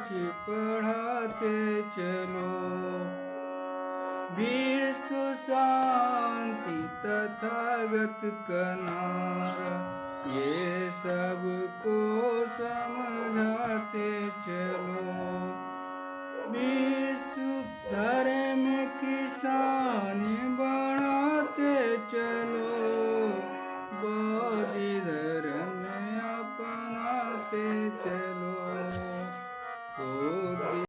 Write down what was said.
पोथी पढ़ाते चलो। विश्व शांति तथागत का नारा, ये सबको समझाते चलो। विश्व धर्म की शान बढ़ाते चलो, बौद्ध धर्म अपनाते चलो।